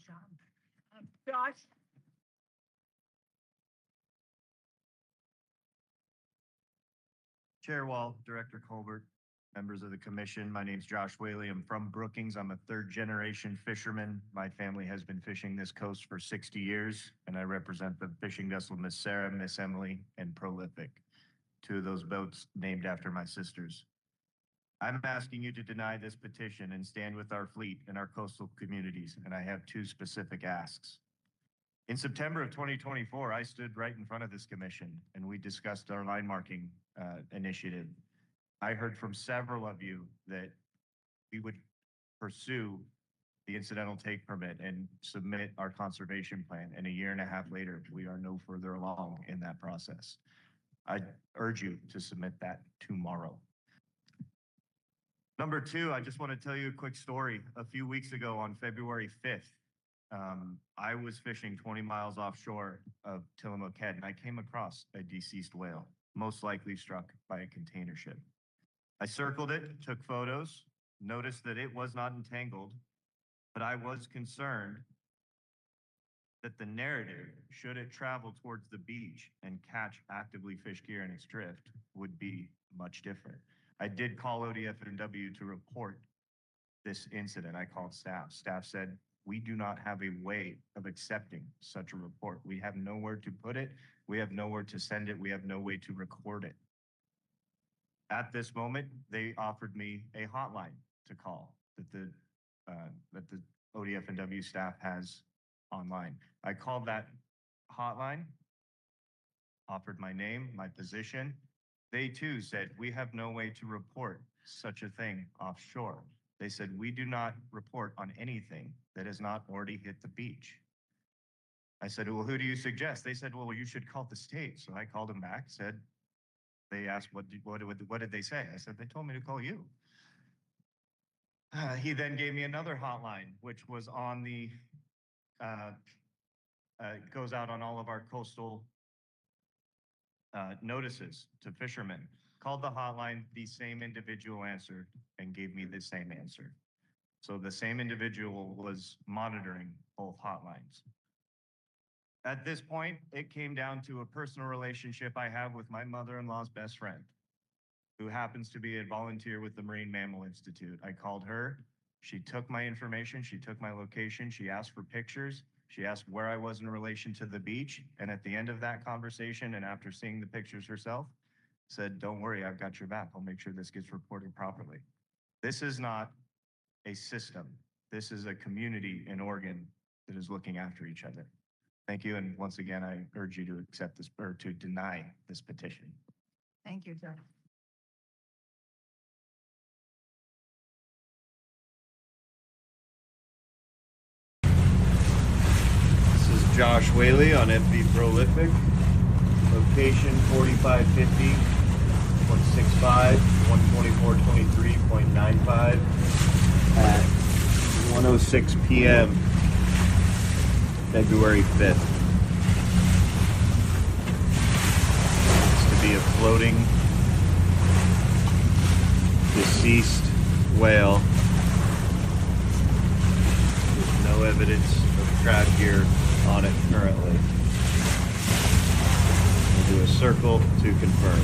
job. Josh? Chair Wall, Director Colbert, members of the commission, my name's Josh Whaley. I'm from Brookings. I'm a third-generation fisherman. My family has been fishing this coast for 60 years, and I represent the fishing vessel Miss Sarah, Miss Emily, and Prolific, two of those boats named after my sisters. I'm asking you to deny this petition and stand with our fleet and our coastal communities, and I have two specific asks. In September of 2024, I stood right in front of this commission and we discussed our line marking initiative. I heard from several of you that we would pursue the incidental take permit and submit our conservation plan. And a year and a half later, we are no further along in that process. I urge you to submit that tomorrow. Number two, I just want to tell you a quick story. A few weeks ago on February 5th, I was fishing 20 miles offshore of Tillamook Head and I came across a deceased whale, most likely struck by a container ship. I circled it, took photos, noticed that it was not entangled, but I was concerned that the narrative, should it travel towards the beach and catch actively fished gear in its drift, would be much different. I did call ODFW to report this incident. I called staff. Staff said, we do not have a way of accepting such a report. We have nowhere to put it. We have nowhere to send it. We have no way to record it. At this moment, they offered me a hotline to call that the ODFW staff has online. I called that hotline, offered my name, my position. They too said, we have no way to report such a thing offshore. They said, we do not report on anything that has not already hit the beach. I said, well, who do you suggest? They said, well, you should call the state. So I called them back, said, they asked, what did they say? I said, they told me to call you. He then gave me another hotline, which was on the, goes out on all of our coastal notices to fishermen. Called the hotline, the same individual answered and gave me the same answer. So the same individual was monitoring both hotlines. At this point, it came down to a personal relationship I have with my mother-in-law's best friend, who happens to be a volunteer with the Marine Mammal Institute. I called her, she took my information, she took my location, she asked for pictures, she asked where I was in relation to the beach, and at the end of that conversation, and after seeing the pictures herself, said, don't worry, I've got your back. I'll make sure this gets reported properly. This is not a system. This is a community in Oregon that is looking after each other. Thank you, and once again, I urge you to accept this, or to deny this petition. Thank you, Josh. This is Josh Whaley on FB Prolific. Location 4550.65, 124.23.95 at 1:06 p.m. February 5th. It's to be a floating deceased whale with no evidence of crab gear on it currently. We'll do a circle to confirm.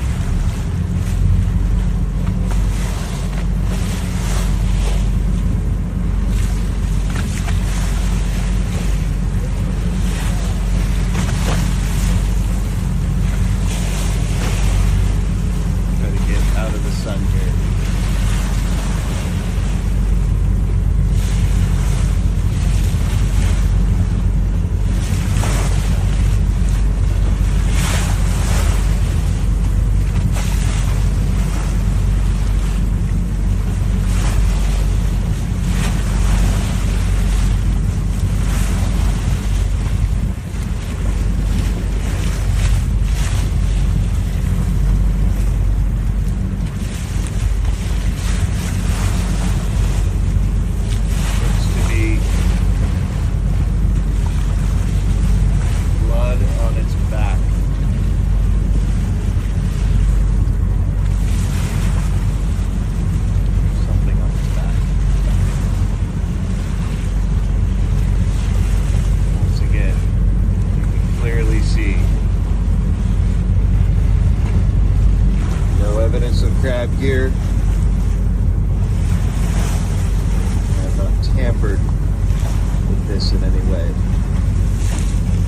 Out of the sun here. gear. I have not tampered with this in any way.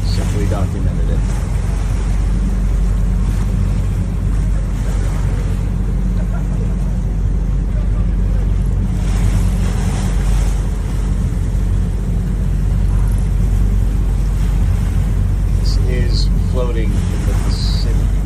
Simply documented it. This is floating in the vicinity